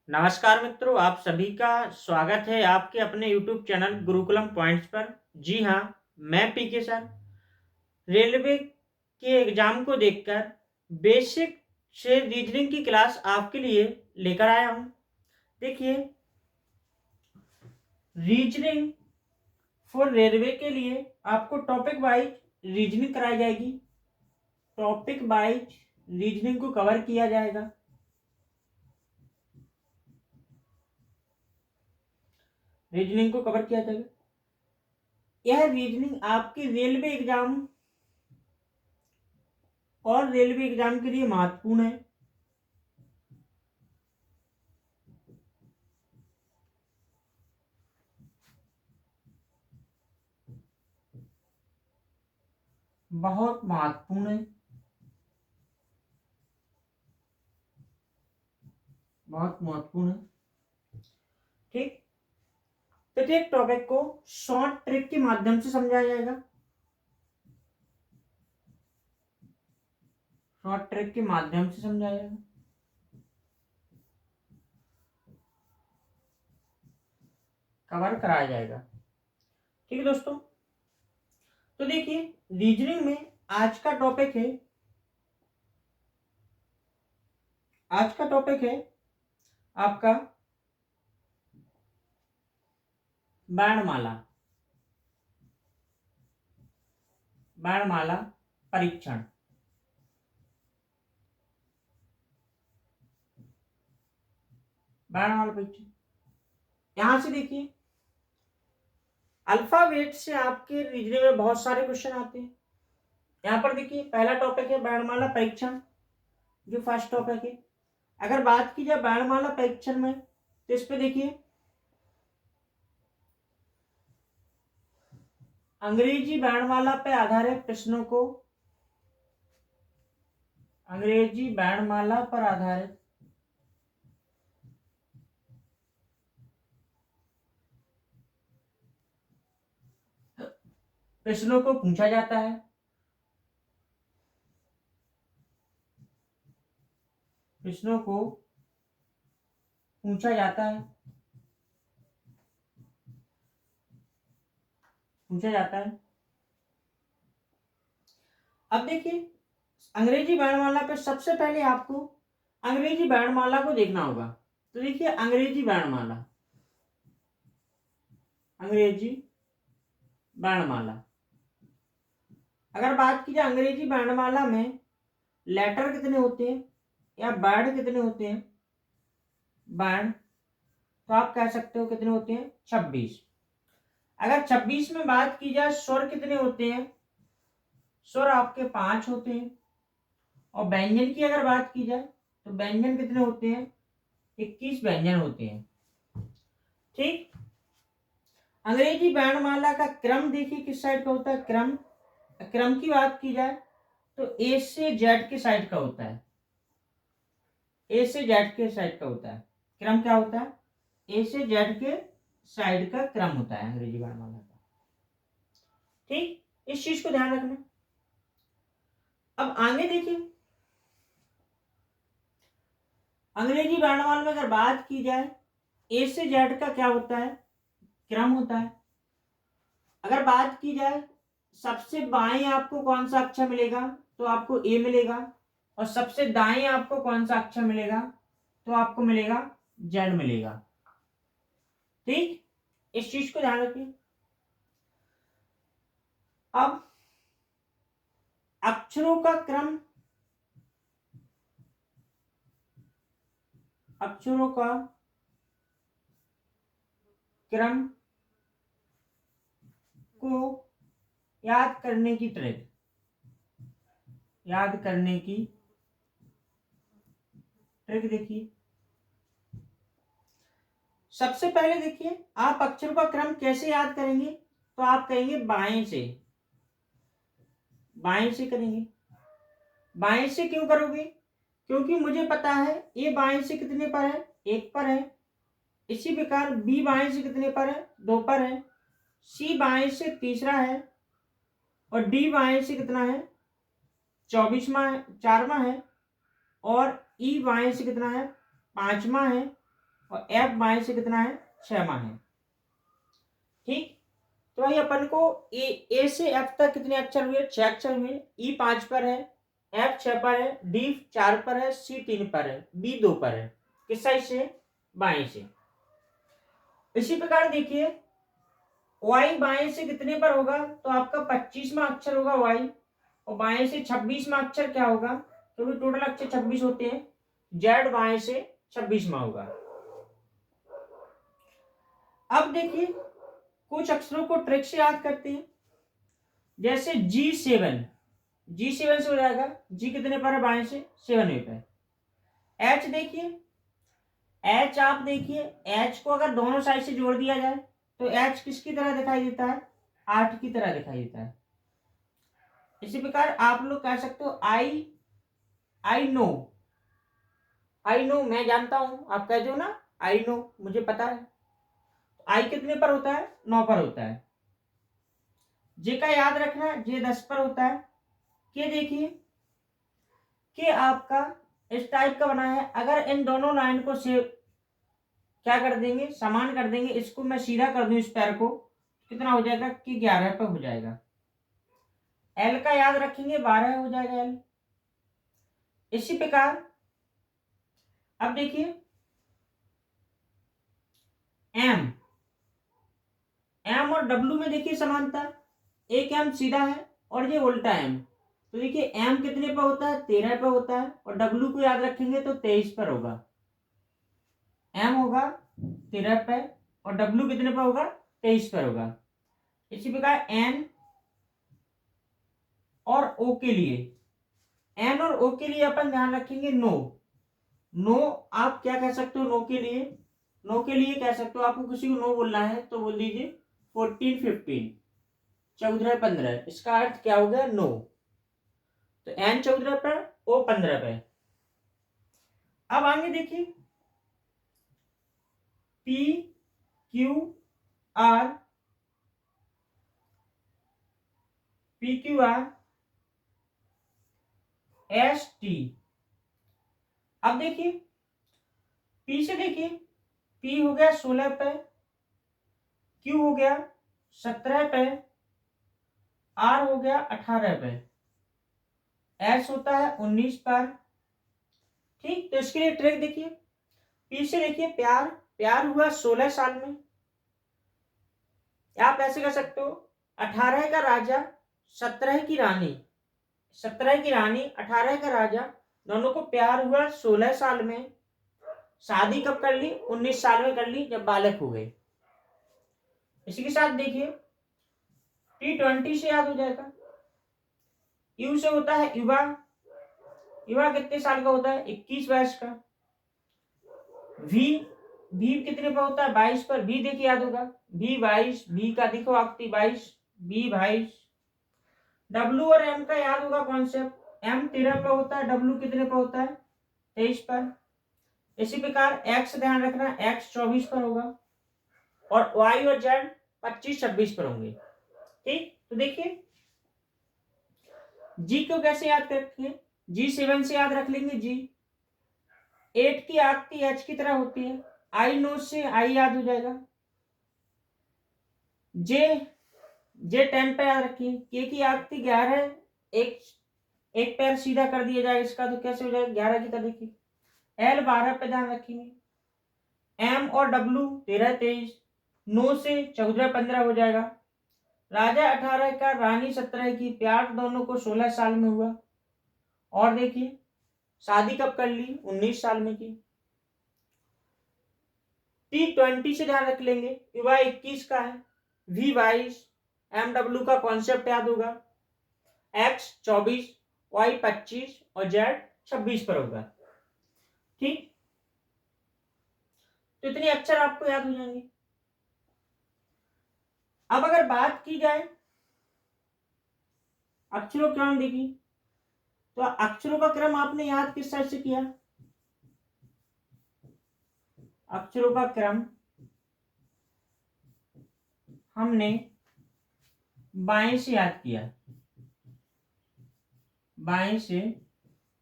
नमस्कार मित्रों, आप सभी का स्वागत है आपके अपने YouTube चैनल गुरुकुलम पॉइंट्स पर। जी हाँ, मैं पीके सर। रेलवे के एग्जाम को देखकर बेसिक से रीजनिंग की क्लास आपके लिए लेकर आया हूँ। देखिए, रीजनिंग फॉर रेलवे के लिए आपको टॉपिक वाइज रीजनिंग कराई जाएगी। टॉपिक वाइज रीजनिंग को कवर किया जाएगा। रीजनिंग को कवर किया जाएगा। यह रीजनिंग आपके रेलवे एग्जाम और रेलवे एग्जाम के लिए महत्वपूर्ण है। बहुत महत्वपूर्ण है। बहुत महत्वपूर्ण है। ठीक, प्रत्येक टॉपिक को शॉर्ट ट्रिक के माध्यम से समझाया जाएगा। शॉर्ट ट्रिक के माध्यम से समझाया जाएगा। कवर कराया जाएगा। ठीक है दोस्तों, तो देखिए, रीजनिंग में आज का टॉपिक है आपका बाणमाला। बाणमाला परीक्षण। बाणमाला परीक्षण, यहां से देखिए, अल्फाबेट से आपके रीजनिंग में बहुत सारे क्वेश्चन आते हैं। यहाँ पर देखिए, पहला टॉपिक है बाणमाला परीक्षण, जो फर्स्ट टॉपिक है। अगर बात की जाए बाणमाला परीक्षण में, तो इस पे देखिए, अंग्रेजी बाणमाला पे आधारित प्रश्नों को, अंग्रेजी बाणमाला पर आधारित प्रश्नों को पूछा जाता है। प्रश्नों को पूछा जाता है। पूछा जाता है। अब देखिए, अंग्रेजी बाणमाला पे सबसे पहले आपको अंग्रेजी बाणमाला को देखना होगा। तो देखिए, अंग्रेजी बाणमाला, अंग्रेजी बाणमाला, अगर बात की जाए अंग्रेजी बाणमाला में लेटर कितने होते हैं या वर्ड कितने होते हैं, वर्ड, तो आप कह सकते हो कितने होते हैं, 26। अगर 26 में बात की जाए स्वर कितने होते हैं, स्वर आपके 5 होते हैं। और व्यंजन की अगर बात की जाए तो व्यंजन कितने होते हैं, 21 व्यंजन होते हैं। ठीक, अंग्रेजी वर्णमाला का क्रम देखिए किस साइड का होता है। क्रम, क्रम की बात की जाए तो ए से जेड के साइड का होता है। ए से जेड के साइड का होता है। क्रम क्या होता है, ए से जेड के साइड का क्रम होता है अंग्रेजी वर्णमाला का। ठीक, इस चीज को ध्यान रखना। अब आगे देखिए, अंग्रेजी वर्णमाला में अगर बात की जाए, ए से जेड का क्या होता है, क्रम होता है। अगर बात की जाए, सबसे बाएं आपको कौन सा अक्षर मिलेगा, तो आपको ए मिलेगा। और सबसे दाएं आपको कौन सा अक्षर मिलेगा, तो आपको मिलेगा जेड मिलेगा। ठीक, इस चीज को ध्यान रखिए। अब अक्षरों का क्रम, अक्षरों का क्रम को याद करने की ट्रिक, याद करने की ट्रिक देखिए। सबसे पहले देखिए, आप अक्षरों का क्रम कैसे याद करेंगे, तो आप कहेंगे बाएं से, बाएं से करेंगे। बाएं से क्यों करोगे, क्योंकि मुझे पता है ए बाएं से कितने पर है, 1 पर है। इसी प्रकार बी बाएं से कितने पर है, 2 पर है। सी बाएं से तीसरा है। और डी बाएं से कितना है, 24वां है, 4वां है। और ई बाएं से कितना है, 5वां है। और एफ बाएं से कितना है, 6वां है। ठीक, तो भाई अपन को ए से एफ तक कितने अक्षर हुए, 6 अक्षर हुए। ई 5 पर है, एफ 6 पर है, डी 4 पर है, सी 3 पर है, बी 2 पर है। किस साइड से, बाएं से। इसी प्रकार देखिए वाई बाएं से कितने पर होगा, तो आपका 25वां अक्षर होगा वाई, और बाएं से 26वां अक्षर क्या होगा, क्योंकि टोटल अक्षर 26 होते हैं, जेड बाएं से 26वां होगा। अब देखिए कुछ अक्षरों को ट्रिक से याद करते हैं, जैसे G7, G7 से हो जाएगा, जी कितने पर है, बाएं से 7वें पर। एच देखिए, एच आप देखिए, एच को अगर दोनों साइड से जोड़ दिया जाए तो एच किसकी तरह दिखाई देता है, 8 की तरह दिखाई देता है। इसी प्रकार आप लोग कह सकते हो आई नो, आई नो मैं जानता हूं, आप कहते हो ना आई नो मुझे पता है। आई कितने पर होता है, 9 पर होता है। जे का याद रखना, जे 10 पर होता है। के देखिए कि आपका इस टाइप का बना है, अगर इन दोनों लाइन को से क्या कर देंगे, समान कर देंगे, इसको मैं सीधा कर दूं इस पैर को, कितना हो जाएगा कि 11 पर हो जाएगा। एल का याद रखेंगे, 12 हो जाएगा एल। इसी प्रकार अब देखिए एम, एम और डब्ल्यू में देखिए समानता, एक एम सीधा है और ये उल्टा एम। तो देखिए एम कितने पर होता है, 13 पर होता है, और डब्ल्यू को याद रखेंगे तो 23 पर होगा। एम होगा 13 पे और डब्ल्यू कितने पर होगा, 23 पर होगा। इसी प्रकार एन और ओ के लिए, एन और ओ के लिए अपन ध्यान रखेंगे नो, नो आप क्या कह सकते हो, नो के लिए, नो के लिए कह सकते हो, आपको किसी को नो बोलना है तो बोल दीजिए 14 15, 14 15, इसका अर्थ क्या हो गया, नो। तो एन 14 पर, ओ 15 पे। अब आगे देखिए P Q R, P Q R S T. अब देखिए पी से देखिए, पी हो गया 16 पे, क्यू हो गया 17 पे, आर हो गया 18 पे, एस होता है 19 पर। ठीक, तो इसके लिए ट्रिक देखिए, पी से देखिए प्यार, प्यार हुआ 16 साल में, आप ऐसे कर सकते हो 18 का राजा 17 की रानी, 17 की रानी 18 का राजा, दोनों को प्यार हुआ 16 साल में, शादी कब कर ली, 19 साल में कर ली जब बालक हो गए। इसी के साथ देखिए T20 से याद हो जाएगा, यू से होता है युवा, युवा कितने साल का होता है, 21 वर्ष का। वी, वी कितने पर होता है, 22 पर, वी देखिए याद होगा, वी 22, वी का देखो आकृति 22, वी 22। डब्ल्यू और एम का याद होगा कॉन्सेप्ट, एम 13 पर होता है, डब्ल्यू कितने पर होता है, 23 पर। इसी प्रकार एक्स ध्यान रखना, एक्स 24 पर होगा, और वाई और जेड 25 26 पर होंगे। ठीक, तो देखिए जी को कैसे याद करेंगे, G7 से याद रख लेंगे जी, 8 की आकृति एच की तरह होती है, आई नो से आई याद हो जाएगा। जे, जे 10 पे याद रखिए, के की आकृति 11, एक एक पैर सीधा कर दिया जाए इसका तो कैसे हो जाएगा, 11 की तरह देखिए। एल 12 पे ध्यान रखेंगे, एम और डब्ल्यू 13 23, 9 से 14 15 हो जाएगा। राजा 18 का, रानी 17 की, प्यार दोनों को 16 साल में हुआ, और देखिए शादी कब कर ली, 19 साल में की। T20 से ध्यान रख लेंगे, युवा 21 का है, वी 22, एम डब्ल्यू का कॉन्सेप्ट याद होगा, एक्स 24, वाई 25 और जेड 26 पर होगा। ठीक, तो इतने अक्षर आपको याद हो जाएंगे। अब अगर बात की जाए अक्षरों का क्रम देखिए, तो अक्षरों का क्रम आपने याद किस साइड से किया, अक्षरों का क्रम हमने बाएं से याद किया, बाएं से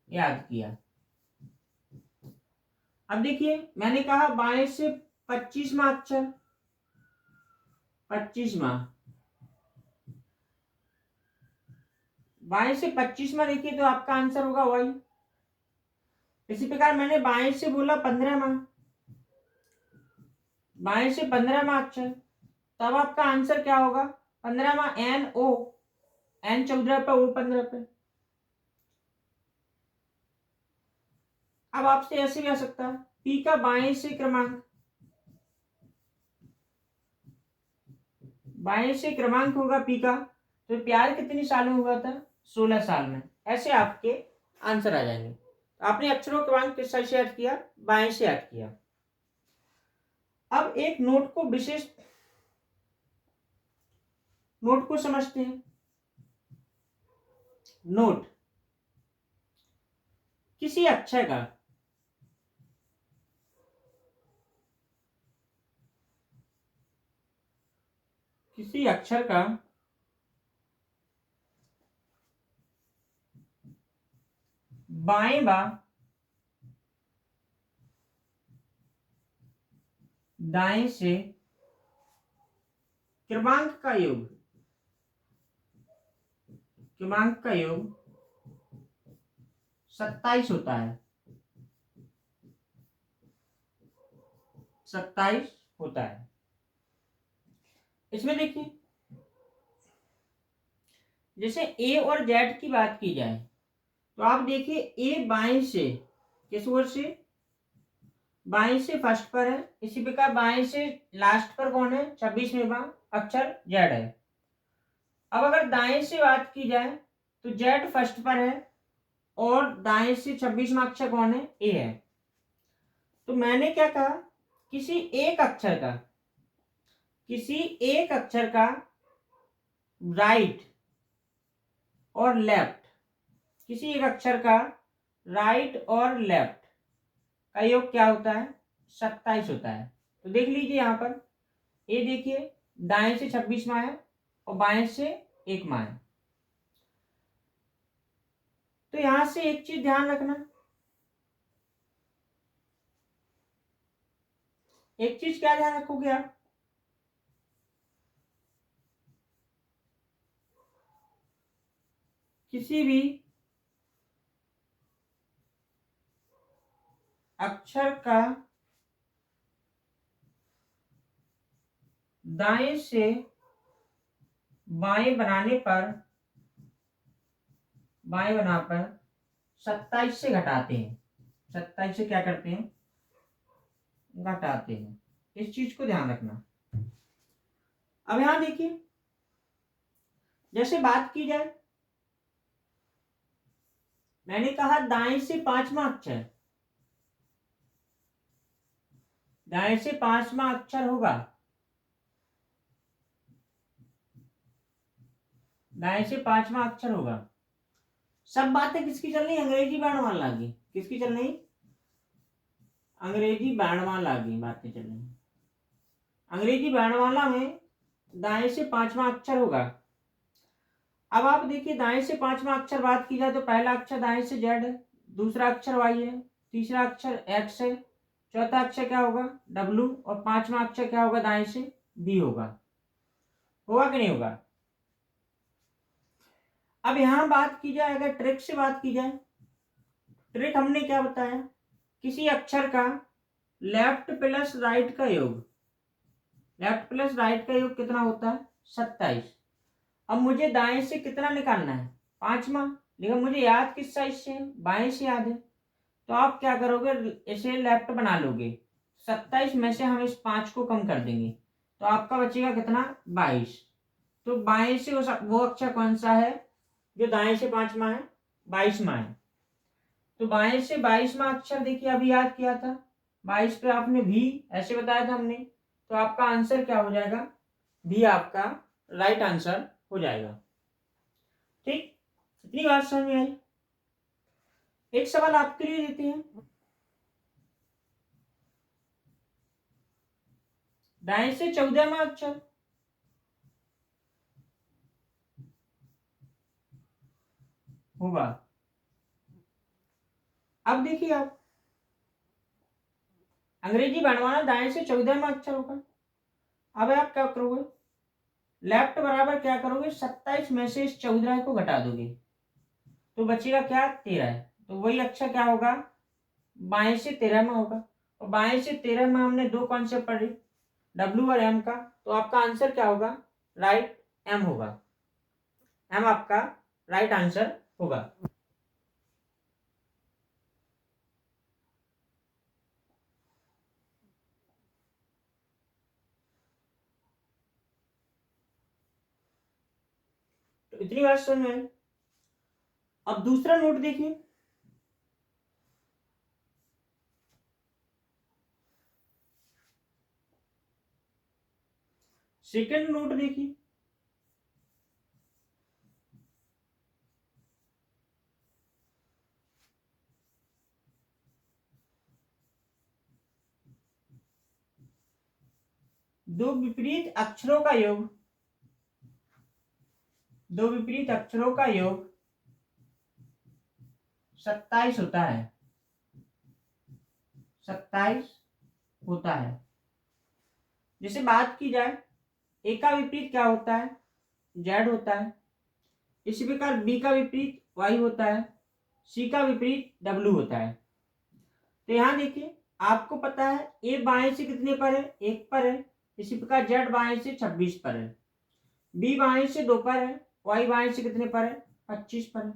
याद किया। अब देखिए मैंने कहा बाएं से 25वां अक्षर, 25वां, बाएं से 25वां देखिए तो आपका आंसर होगा वाई। इसी प्रकार मैंने बाएं से बोला 15वां, बाएं से 15वां अक्षर, तब आपका आंसर क्या होगा? 15वां एन ओ, एन 14 पे, ओ 15 पे। अब आपसे ऐसे भी आ सकता है पी का बाएं से क्रमांक, बाएं से क्रमांक होगा पी का, तो प्यार कितनी साल में हुआ था? 16 साल में। ऐसे आपके आंसर आ जाएंगे। आपने अक्षरों क्रमांक किस साइड से याद किया? बाएं से याद किया। अब एक नोट को विशेष नोट को समझते हैं। नोट किसी अक्षर का किसी अक्षर का बाएं बा दाएं से क्रमांक का योग, क्रमांक का योग 27 होता है, 27 होता है। इसमें देखिए जैसे ए और जेड की बात की जाए तो आप देखिए ए बाएं से, किस ओर से? बाएं से फर्स्ट पर है। इसी प्रकार बाएं से लास्ट पर कौन है? 26वां अक्षर जेड है। अब अगर दाएं से बात की जाए तो जेड फर्स्ट पर है और दाएं से 26वां अक्षर कौन है? ए है। तो मैंने क्या कहा? किसी एक अक्षर का, किसी एक अक्षर का राइट और लेफ्ट, किसी एक अक्षर का राइट और लेफ्ट का योग क्या होता है? 27 होता है। तो देख लीजिए यहां पर ए देखिए दाएं से 26वां है और बाएं से 1वां है। तो यहां से एक चीज ध्यान रखना, एक चीज क्या ध्यान रखोगे आप? किसी भी अक्षर का दाएं से बाएं बनाने पर, बाएं बना पर 27 से घटाते हैं, 27 से क्या करते हैं? घटाते हैं। इस चीज को ध्यान रखना। अब यहां देखिए जैसे बात की जाए, मैंने कहा दाएं से 5वां अक्षर, दाएं से 5वां अक्षर होगा, दाएं से 5वां अक्षर होगा। सब बातें किसकी चल रही? अंग्रेजी वर्णमाला की। किसकी चल रही? अंग्रेजी वर्णमाला की बातें चल रही। अंग्रेजी वर्णमाला में दाएं से 5वां अक्षर होगा। अब आप देखिए दाएं से 5वां अक्षर बात की जाए तो पहला अक्षर दाएं से जेड है, दूसरा अक्षर वाई है, तीसरा अक्षर एक्स है, चौथा अक्षर क्या होगा? डब्लू, और 5वां अक्षर क्या होगा? दाएं से बी होगा। होगा कि नहीं होगा? अब यहां बात की जाए, अगर ट्रिक से बात की जाए, ट्रिक हमने क्या बताया? किसी अक्षर का लेफ्ट प्लस राइट का योग, लेफ्ट प्लस राइट का योग कितना होता है? 27। अब मुझे दाएं से कितना निकालना है? 5वां। लेकिन मुझे याद किस साइड से? बाएं से याद है। तो आप क्या करोगे? इसे लेफ्ट बना लोगे। 27 में से हम इस 5 को कम कर देंगे तो आपका बचेगा कितना? 22। तो बाएं से वो अक्षर कौन सा है जो दाएं से 5वां है? 22वां है। तो बाएं से 22वां अक्षर देखिए अभी याद किया था, 22 पे आपने भी ऐसे बताया था हमने। तो आपका आंसर क्या हो जाएगा? भी आपका राइट आंसर हो जाएगा। ठीक, इतनी बात समझ में आई। एक सवाल आपके लिए देते हैं। दाएं से 14वां अक्षर होगा। अब देखिए आप अंग्रेजी वर्णमाला दाएं से 14वां अक्षर होगा। अब आप क्या करोगे, लेफ्ट बराबर क्या करोगे, 27 में से इस 14 को घटा दोगे तो बचेगा क्या, 13। तो वही अक्षर क्या होगा, बाएं से 13 में होगा। और बाएं से 13 में हमने दो कॉन्सेप्ट पढ़े, डब्ल्यू और एम का। तो आपका आंसर क्या होगा, राइट एम होगा। एम आपका राइट आंसर होगा। तो इतनी बात समझ में। अब दूसरा नोट देखिए, सेकंड नोट देखिए, दो विपरीत अक्षरों का योग, दो विपरीत अक्षरों का योग 27 होता है, 27 होता है। जैसे बात की जाए, ए का विपरीत क्या होता है, जेड होता है। इसी प्रकार बी का विपरीत वाई होता है, सी का विपरीत डब्ल्यू होता है। तो यहां देखिए, आपको पता है ए बाएं से कितने पर है, 1 पर है। इसी प्रकार जेड बाएं से 26 पर है, बी बाएं से 2 पर है, वाई बाएं से कितने पर है, 25 पर है।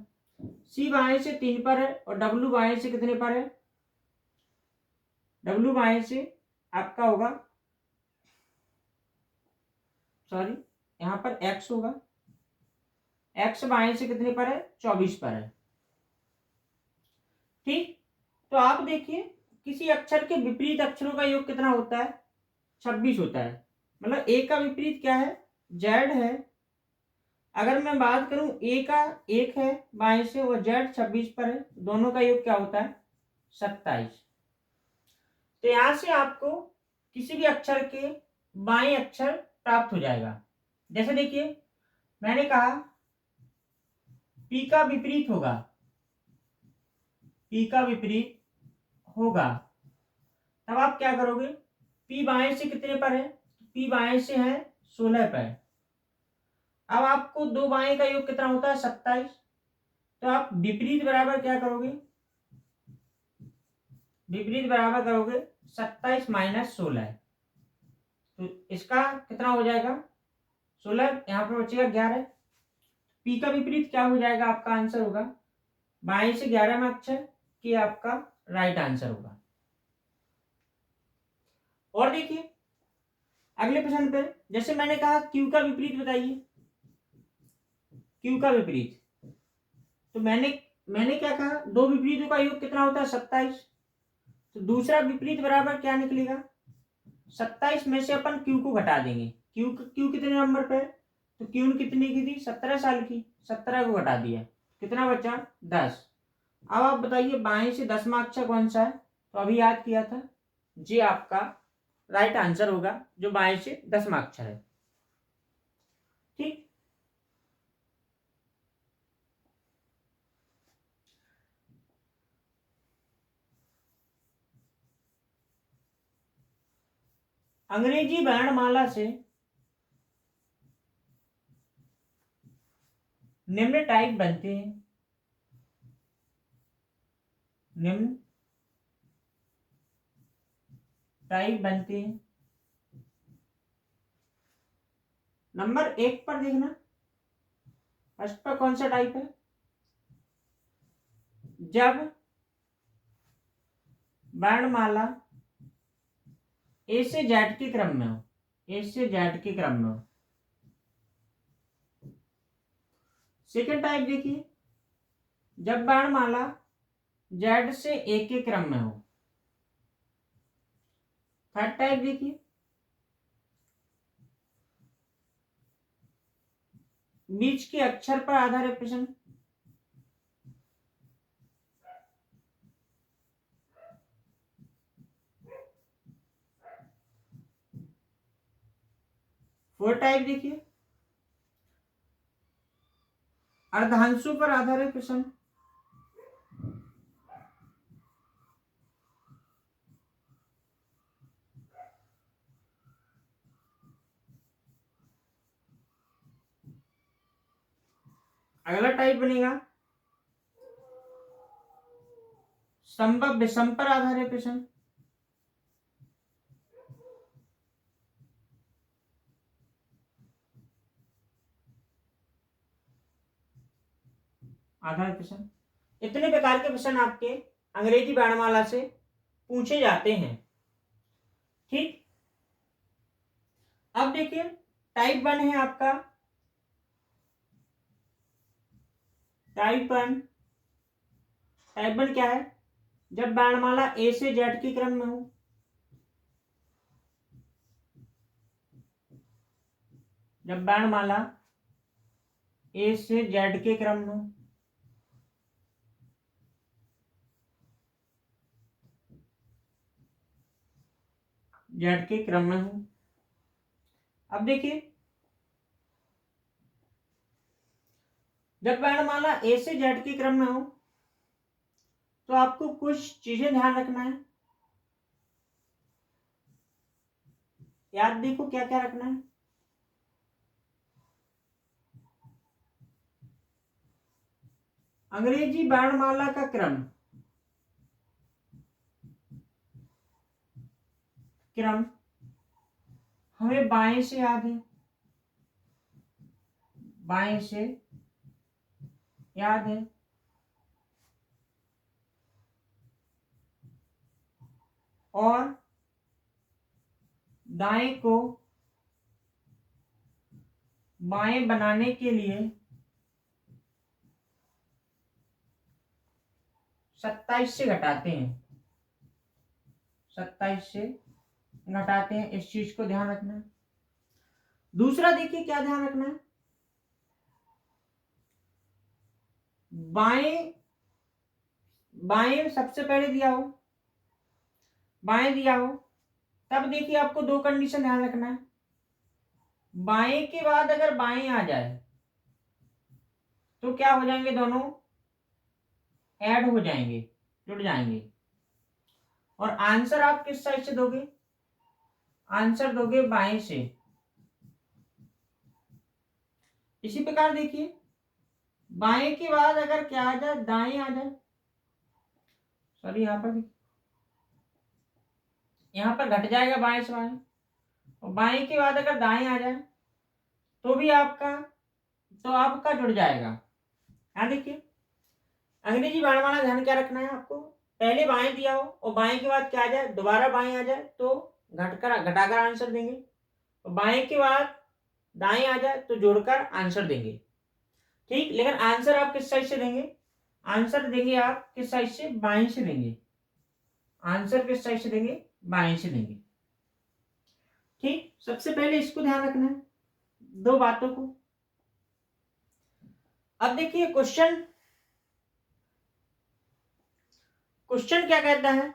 सी बाएं से 3 पर है और डब्ल्यू बाएं से कितने पर है, डब्ल्यू बाएं से आपका होगा, सॉरी यहां पर एक्स होगा, एक्स बाएं से कितने पर है, 24 पर है। ठीक, तो आप देखिए किसी अक्षर के विपरीत अक्षरों का योग कितना होता है, 26 होता है। मतलब ए का विपरीत क्या है, जेड है। अगर मैं बात करूं, ए का 1 है बाएं से और जेड 26 पर है, दोनों का योग क्या होता है, 27। तो यहां से आपको किसी भी अक्षर के बाएं अक्षर प्राप्त हो जाएगा। जैसे देखिए, मैंने कहा पी का विपरीत होगा, पी का विपरीत होगा, तब आप क्या करोगे, पी बाएं से कितने पर है, पी बाएं से है 16 पर। अब आपको दो बाएं का योग कितना होता है, 27। तो आप विपरीत बराबर क्या करोगे, विपरीत बराबर करोगे 27 माइनस 16। तो इसका कितना हो जाएगा, 16, यहाँ पर बचेगा 11। पी का विपरीत क्या हो जाएगा, आपका आंसर होगा बाएं से 11 में अक्षर, कि आपका राइट आंसर होगा। और देखिए अगले प्रश्न पे, जैसे मैंने कहा क्यू का विपरीत बताइए, क्यू का विपरीत। तो मैंने मैंने क्या कहा, दो विपरीतों का योग कितना होता है, 27। तो दूसरा विपरीत बराबर क्या निकलेगा, 27 में से अपन क्यू को घटा देंगे। क्यू कितने नंबर पे है, तो क्यू कितने की थी, 17 साल की, 17 को घटा दिया, कितना बचा, 10। अब आप बताइए बाएं से 10वां अक्षर कौन सा है, तो अभी याद किया था, जे आपका राइट आंसर होगा, जो बाएं से 10वां अक्षर है। ठीक, अंग्रेजी वर्णमाला से निम्न टाइप बनते हैं, निम्न टाइप बनते हैं। नंबर 1 पर देखना, फर्स्ट पर कौन सा टाइप है, जब वर्णमाला ए से जेड के क्रम में हो, ए से जेड के क्रम में हो। सेकेंड टाइप देखिए, जब वर्णमाला जेड से ए के क्रम में हो। थर्ड टाइप देखिए, बीच के अक्षर पर आधारित प्रश्न। फोर्थ टाइप देखिए, अर्धांशों पर आधारित प्रश्न। अगला टाइप बनेगा संभव विषम पर आधारित प्रश्न। आधारित प्रश्न, इतने प्रकार के प्रश्न आपके अंग्रेजी वर्णमाला से पूछे जाते हैं। ठीक, अब देखिए टाइप 1 है आपका, टाइप 1 क्या है? जब वर्णमाला ए से जेड के क्रम में हो, जब वर्णमाला ए से जेड के क्रम में हो, जेड के क्रम में हो। अब देखिए जब वर्णमाला ए से जेड के क्रम में हो तो आपको कुछ चीजें ध्यान रखना है। याद देखो क्या क्या रखना है। अंग्रेजी वर्णमाला का क्रम हमें बाएं से याद है, बाएं से याद है, और दाएं को बाएं बनाने के लिए 27 से घटाते हैं, 27 से घटाते हैं। इस चीज को ध्यान रखना है। दूसरा देखिए क्या ध्यान रखना है, बाएं बाएं सबसे पहले दिया हो, बाएं दिया हो, तब देखिए आपको दो कंडीशन ध्यान रखना है। बाएं के बाद अगर बाएं आ जाए तो क्या हो जाएंगे, दोनों ऐड हो जाएंगे, जुड़ जाएंगे। और आंसर आप किस साइड से दोगे? आंसर दोगे बाएं से। इसी प्रकार देखिए बाएं के बाद अगर क्या आ जाए, दाएं आ जाए, सॉरी यहां पर घट जाएगा बाएं से बाएं, और बाएं के बाद अगर दाएं आ जाए तो भी आपका जुड़ जाएगा। हाँ देखिए अंग्रेजी वर्णमाला ध्यान क्या रखना है आपको, पहले बाएं दिया हो और बाएं के बाद क्या आ जाए, दोबारा बाएं आ जाए तो घटाकर आंसर देंगे, और बाएं के बाद दाएं आ जाए तो जोड़कर आंसर देंगे। ठीक, लेकिन आंसर आप किस साइड से देंगे? आंसर देंगे आप किस साइड से? बाएं से देंगे। आंसर किस साइड से देंगे? बाएं से देंगे। ठीक, सबसे पहले इसको ध्यान रखना है, दो बातों को। अब देखिए क्वेश्चन क्या कहता है,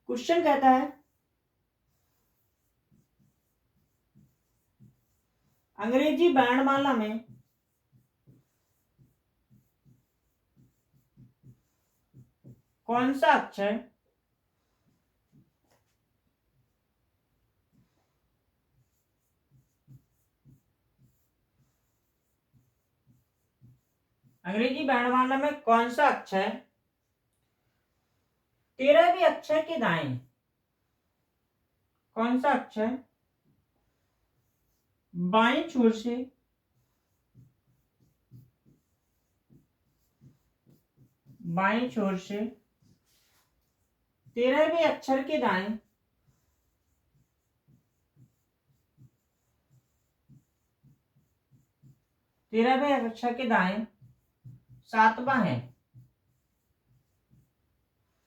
क्वेश्चन कहता है अंग्रेजी वर्णमाला में कौन सा अक्षर अंग्रेजी वर्णमाला में कौन सा अक्षर 13वें अक्षर के दाएं, कौन सा अक्षर बाएं छोर से बाएं छोर से 13वें अक्षर के दाएं 13वें अक्षर के दाएं 7वां है,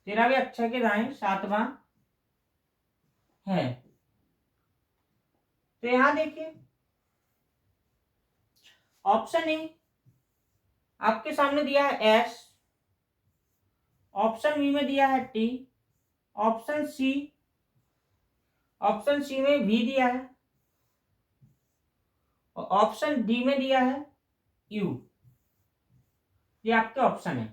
13वें अक्षर के दाएं 7वां है। तो यहां देखिए ऑप्शन ए आपके सामने दिया है एस, ऑप्शन बी में दिया है टी, ऑप्शन सी में वी दिया है, और ऑप्शन डी में दिया है यू। ये आपके ऑप्शन है।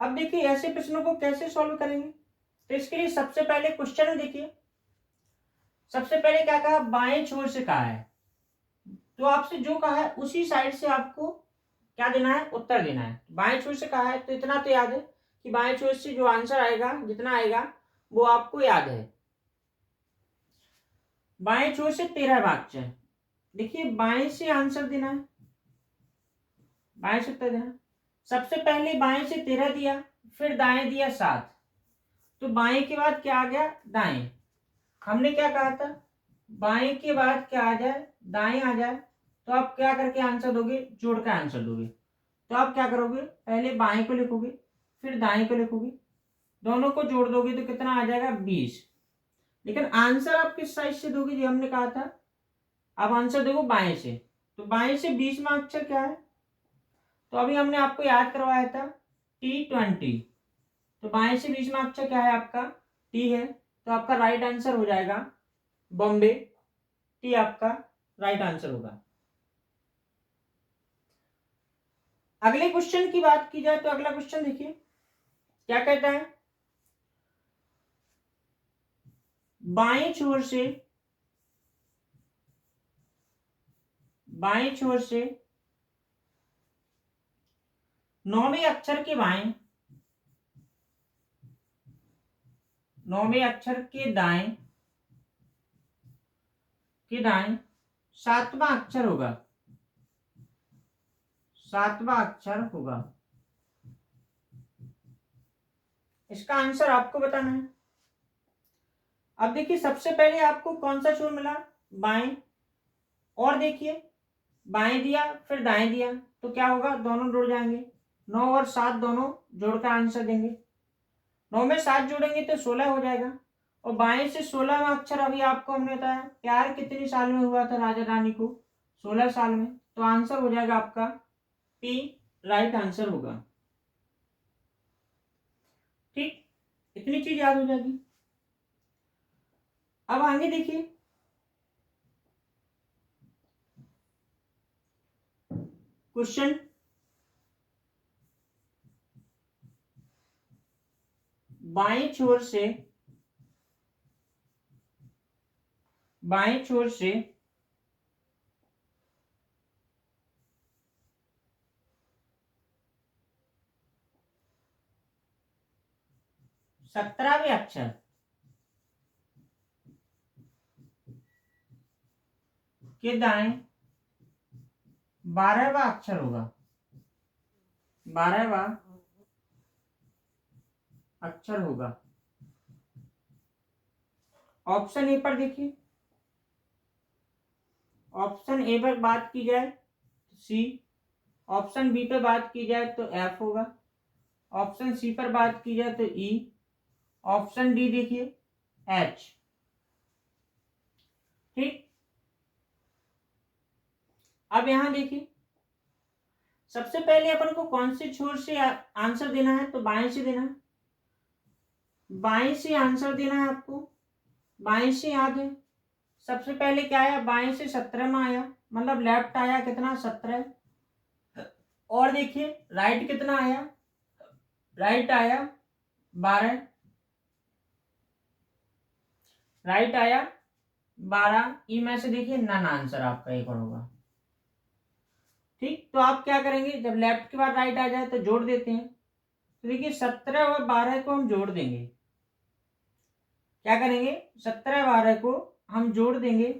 अब देखिए ऐसे प्रश्नों को कैसे सॉल्व करेंगे, तो इसके लिए सबसे पहले क्वेश्चन में देखिए, सबसे पहले क्या कहा, बाएं छोर से कहा है, तो आपसे जो कहा है उसी साइड से आपको क्या देना है, उत्तर देना है। बाएं छोर से कहा है तो इतना तो याद है कि बाएं छोर से जो आंसर आएगा जितना आएगा वो आपको याद है। बाएं छोर से 13 भाग है, देखिए बाएं से आंसर देना है, बाएं से उत्तर देना। सबसे पहले बाएं से 13 दिया, फिर दाएं दिया 7, तो बाएं के बाद क्या आ गया, दाएं। हमने क्या कहा था, बाएं के बाद क्या आ जाए, दाएं आ जाए, तो आप क्या करके आंसर दोगे, जोड़ कर आंसर दोगे। तो आप क्या करोगे, पहले बाएं को लिखोगे फिर दाएं को लिखोगे, दोनों को जोड़ दोगे तो कितना आ जाएगा, 20। लेकिन आंसर आप किस साइड से दोगे, जो हमने कहा था, आप आंसर दोगे बाएं से, तो बाएं से 20 में अक्षर क्या है, तो अभी हमने आपको याद करवाया था T20, तो बाएं से 20 में अक्षर क्या है आपका, टी है, तो आपका राइट आंसर हो जाएगा बॉम्बे, टी आपका राइट आंसर होगा। अगले क्वेश्चन की बात की जाए तो अगला क्वेश्चन देखिए क्या कहता है, बाएं छोर से, बाएं छोर से 9वें अक्षर के बाएं, 9वें अक्षर के दाएं, के दाएं 7वां अक्षर होगा, 7वां अक्षर होगा। इसका आंसर आपको बताना है। अब देखिए सबसे पहले आपको कौन सा छोर मिला, बाएं, और देखिए बाएं दिया फिर दाएं दिया, तो क्या होगा, दोनों जुड़ जाएंगे, 9 और 7 दोनों जोड़कर आंसर देंगे, 9 में 7 जोड़ेंगे तो 16 हो जाएगा। और बाएं से 16वां अक्षर अभी आपको हमने बताया, प्यार कितनी साल में हुआ था राजा रानी को, 16 साल में, तो आंसर हो जाएगा आपका पी राइट आंसर होगा। ठीक, इतनी चीज याद हो जाएगी। अब आगे देखिए, क्वेश्चन, बाएं छोर से, बाएं छोर से 17वें अक्षर के दाएं 12वां अक्षर होगा, 12वां अक्षर होगा। ऑप्शन ए पर देखिए, ऑप्शन ए पर बात की जाए तो सी, ऑप्शन बी पर बात की जाए तो एफ होगा, ऑप्शन सी पर बात की जाए तो ई, ऑप्शन डी देखिए एच। ठीक, अब यहां देखिए सबसे पहले अपन को कौन से छोर से आंसर देना है, तो बाएं से देना है, बाएं से आंसर देना है आपको, बाएं से याद है। सबसे पहले क्या आया, बाएं से 17 में आया, मतलब लेफ्ट आया कितना, 17, और देखिए राइट कितना आया, राइट आया 12, राइट आया 12, ई में से देखिए नन आंसर आपका एक और होगा। ठीक, तो आप क्या करेंगे, जब लेफ्ट के बाद राइट आ जाए तो जोड़ देते हैं, तो देखिए 17 और 12 को हम जोड़ देंगे, क्या करेंगे, 17 12 को हम जोड़ देंगे,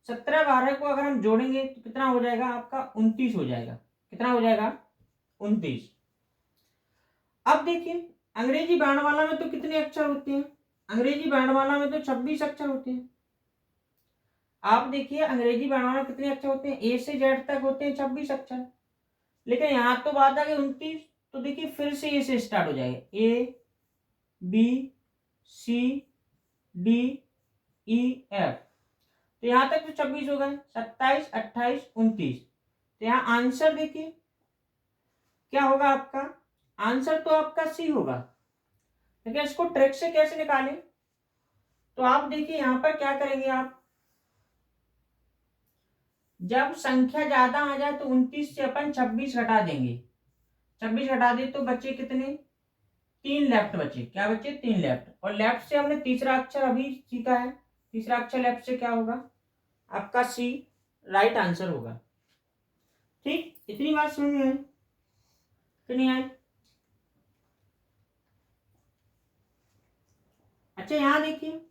17 12 को अगर हम जोड़ेंगे तो कितना हो जाएगा आपका, 29 हो जाएगा, कितना हो जाएगा, 29। अब देखिए अंग्रेजी वर्णमाला में तो कितने अक्षर होते हैं, अंग्रेजी वर्णमाला में तो 26 अक्षर होते हैं। आप देखिए अंग्रेजी वर्णमाला में कितने अक्षर होते हैं, ए से जेड तक होते हैं 26 अक्षर, लेकिन यहां तो बात आ गई 29, तो देखिए फिर से ए से स्टार्ट हो जाएगा, A B C D E F, तो यहां तक तो 26 हो गए, 27 28 29, तो यहाँ आंसर देखिए क्या होगा आपका, आंसर तो आपका सी होगा। लेकिन इसको ट्रिक से कैसे निकालें, तो आप देखिए यहां पर क्या करेंगे, आप जब संख्या ज्यादा आ जाए तो 29 से अपन 26 घटा देंगे, 26 हटा दे तो बचे कितने, 3 लेफ्ट बचे। क्या बचे, 3 लेफ्ट। और लेफ्ट से हमने तीसरा अक्षर अभी सीखा है, तीसरा अक्षर लेफ्ट से क्या होगा आपका सी, राइट आंसर होगा। ठीक, इतनी बात समझ में आई कि नहीं आई? अच्छा यहां देखिए,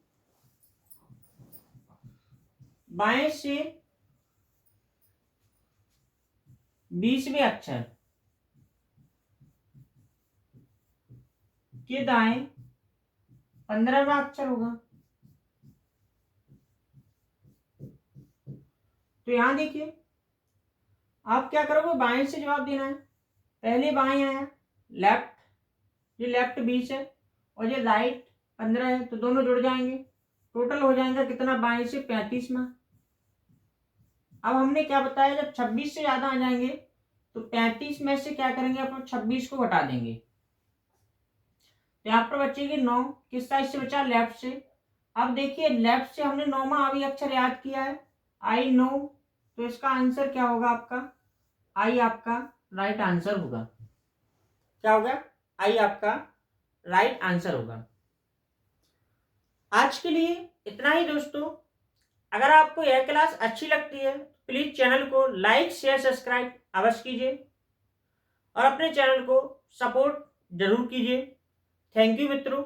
बाएं से 20वें अक्षर के दाएं 15वां अक्षर होगा। तो यहां देखिए, आप क्या करोगे, बाएं से जवाब देना है। पहले बाएं आया लेफ्ट, ये लेफ्ट 20 है और ये राइट 15 है, तो दोनों जुड़ जाएंगे, टोटल हो जाएगा कितना, बाएं से 35 में। अब हमने क्या बताया, जब 26 से ज्यादा आ जाएंगे तो 35 में से क्या करेंगे, अपन 26 को घटा देंगे, तो यहाँ पर बचेगी 9। किस साइड से बचा, लेफ्ट से। अब देखिए लेफ्ट से हमने 9वां अभी अक्षर याद किया है, आई नो, तो इसका आंसर क्या होगा आपका, आई आपका राइट आंसर होगा। क्या होगा, आई आपका राइट आंसर होगा। आज के लिए इतना ही दोस्तों। अगर आपको यह क्लास अच्छी लगती है प्लीज चैनल को लाइक शेयर सब्सक्राइब अवश्य कीजिए और अपने चैनल को सपोर्ट जरूर कीजिए। थैंक यू मित्रों।